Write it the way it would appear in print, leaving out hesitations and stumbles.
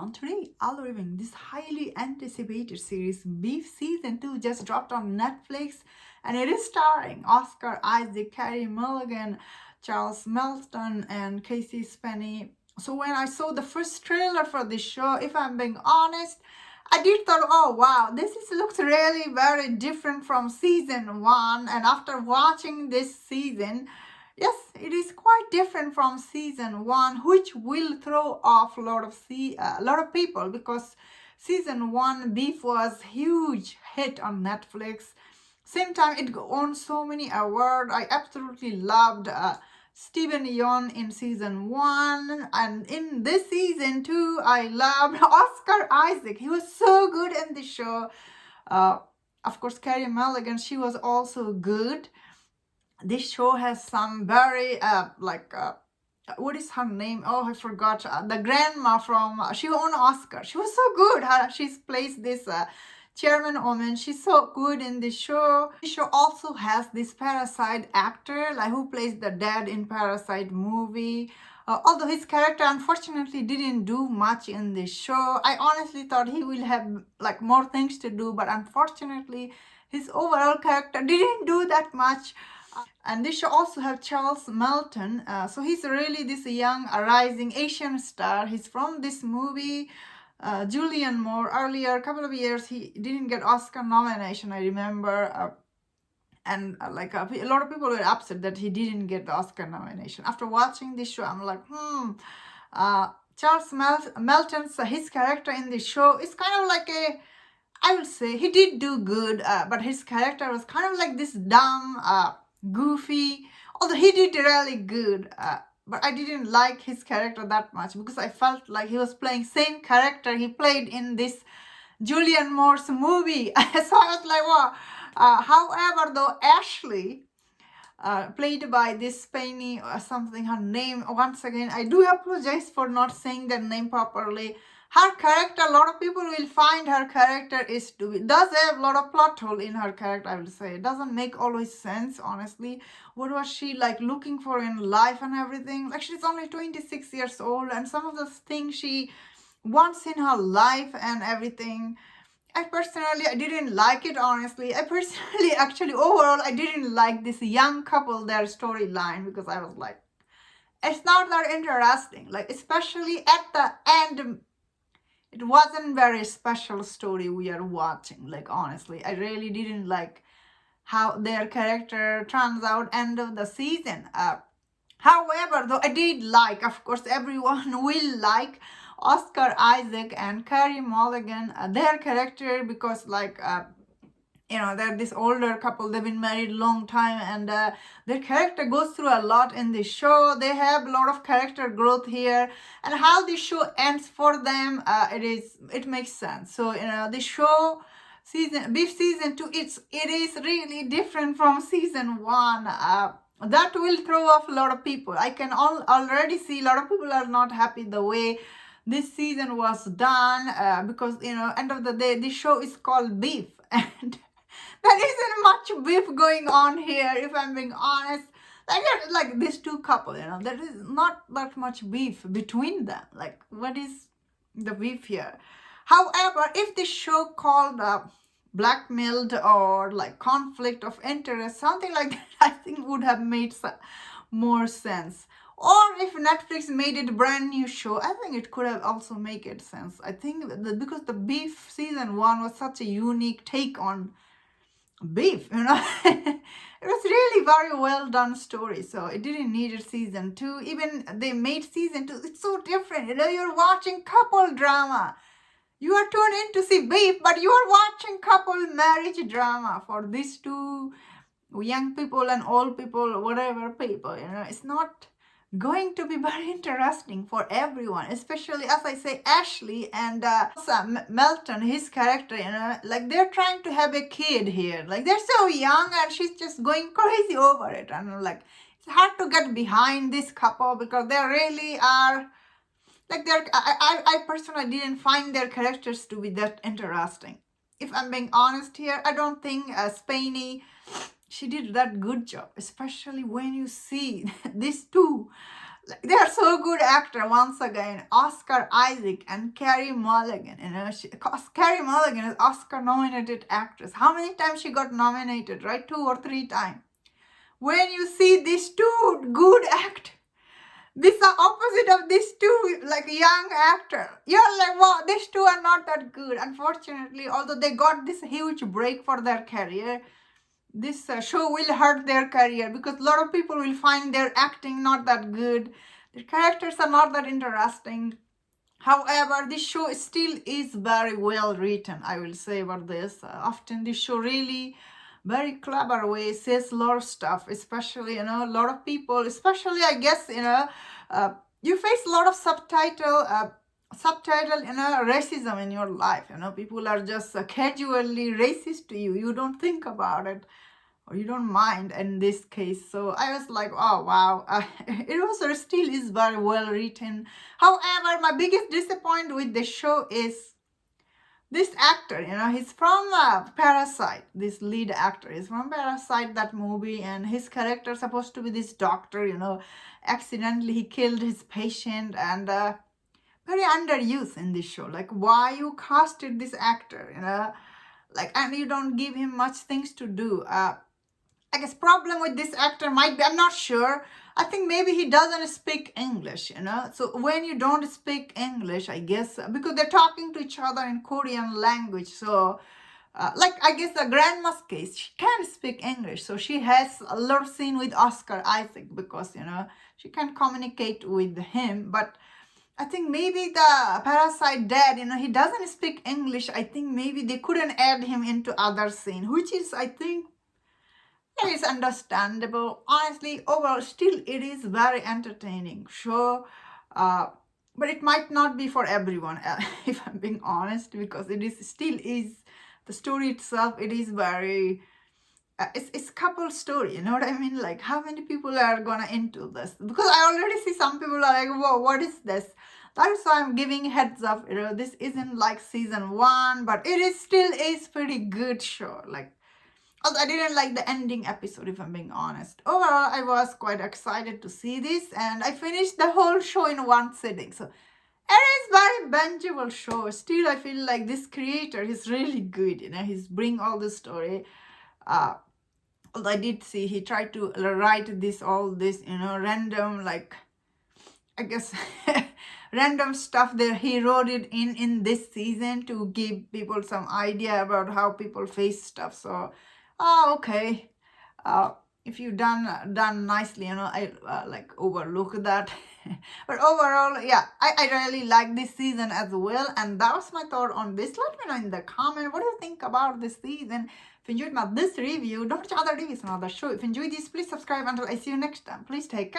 on today, I'll review this highly anticipated series Beef Season 2 just dropped on Netflix, and it is starring Oscar Isaac, Carey, Mulligan, Charles Melton, and Casey Spenny. So when I saw the first trailer for this show, if I'm being honest, I did thought, oh wow, looks really very different from season 1. And after watching this season, yes, it is quite different from season 1, which will throw off a lot of people, because season 1 Beef was huge hit on Netflix. Same time, it won so many awards. I absolutely loved Stephen Youn in season 1, and in this season 2, I loved Oscar Isaac. He was so good in the show. Of course, Carey Mulligan, she was also good. This show has some very what is her name? Oh, I forgot. The grandma from she won Oscar. She was so good. She's plays this chairman woman. She's so good in the show. The show also has this Parasite actor, like who plays the dad in Parasite movie. Although his character unfortunately didn't do much in this show. I honestly thought he will have like more things to do, but unfortunately his overall character didn't do that much. And this show also have Charles Melton. So he's really this young rising Asian star. He's from this movie Julianne Moore. Earlier, a couple of years, he didn't get Oscar nomination, I remember. And a lot of people were upset that he didn't get the Oscar nomination. After watching this show, I'm like, Charles Melton's, his character in this show is kind of like I would say he did do good, but his character was kind of like this dumb, goofy, although he did really good. But I didn't like his character that much, because I felt like he was playing same character he played in this Julianne Moore's movie. So I was like, wow. However, though, Ashley, played by this Spenny or something, her name, once again, I do apologize for not saying that name properly. Her character, a lot of people will find her character does have a lot of plot hole in her character, I will say. It doesn't make always sense, honestly. What was she like looking for in life and everything? Like, she's only 26 years old, and some of the things she wants in her life and everything, I didn't like it, honestly. Actually, overall, I didn't like this young couple, their storyline, because I was like, it's not that interesting. Like, especially at the end, it wasn't very special story we are watching. Like, honestly, I really didn't like how their character turns out end of the season. However, though, I did like, of course, everyone will like Oscar Isaac and Carey Mulligan, their character, because they're this older couple. They've been married a long time, and their character goes through a lot in this show. They have a lot of character growth here, and how this show ends for them, it makes sense. So the show Beef season 2, it is really different from season 1. That will throw off a lot of people. I can already see a lot of people are not happy the way this season was done, because end of the day, this show is called Beef, and there isn't much beef going on here, if I'm being honest. Like these two couple, there is not that much beef between them. Like, what is the beef here? However, if this show called blackmailed or like conflict of interest, something like that, I think would have made more sense. Or if Netflix made it a brand new show, I think it could have also made it sense. I think because the Beef season 1 was such a unique take on beef, it was really very well done story, so it didn't need a season 2. Even they made season 2, it's so different. You're watching couple drama. You are tuned in to see beef, but you are watching couple marriage drama for these two young people and old people, whatever people, it's not going to be very interesting for everyone, especially, as I say, Ashley and Melton, his character, like they're trying to have a kid here. Like, they're so young, and she's just going crazy over it. And like, it's hard to get behind this couple, because they really are, like, I personally didn't find their characters to be that interesting. If I'm being honest here, I don't think Spenny, she did that good job, especially when you see these two They are so good actor once again. Oscar Isaac and Carey Mulligan. Carey Mulligan is Oscar nominated actress. How many times she got nominated? Right, 2 or 3 times. When you see these two good act, these are opposite of these two like young actor. You're like, wow, these two are not that good. Unfortunately, although they got this huge break for their career, this show will hurt their career because a lot of people will find their acting not that good. Their characters are not that interesting. However, this show still is very well written, I will say about this. Often this show really very clever way says a lot of stuff, especially, a lot of people, especially, I guess, you face a lot of subtitle, racism in your life. People are just casually racist to you. You don't think about it or you don't mind in this case. So I was like, oh wow, it also still is very well written. However, my biggest disappointment with the show is this actor. He's from Parasite. This lead actor is from Parasite, that movie, and his character is supposed to be this doctor. Accidentally he killed his patient, and very underused in this show. Like, why you casted this actor? Like, and you don't give him much things to do. I guess problem with this actor might be, I'm not sure. I think maybe he doesn't speak English, So when you don't speak English, I guess, because they're talking to each other in Korean language. So, like, I guess the grandma's case, she can speak English. So she has a lot of scene with Oscar Isaac because, she can communicate with him. But I think maybe the Parasite dad, he doesn't speak English. I think maybe they couldn't add him into other scene, which is, I think, it's understandable. Honestly, overall, still it is very entertaining show, but it might not be for everyone, if I'm being honest, because it is still is the story itself. It is very it's couple story. You know what I mean? Like, how many people are gonna into this? Because I already see some people are like, whoa, what is this? That's why I'm giving heads up. This isn't like season 1, but it is still is pretty good show. Like, I didn't like the ending episode, if I'm being honest. Overall, I was quite excited to see this, and I finished the whole show in one sitting. So it is very bingeable show. Still, I feel like this creator is really good. He's bring all the story. Although I did see he tried to write all this, random, like, I guess, random stuff that he wrote it in this season to give people some idea about how people face stuff. So, okay. If you done nicely, I like overlook that. But overall, yeah, I really like this season as well. And that was my thought on this. Let me know in the comment, what do you think about this season? If you enjoyed this review, don't watch other reviews on other show. If you enjoyed this, please subscribe. Until I see you next time, please take care.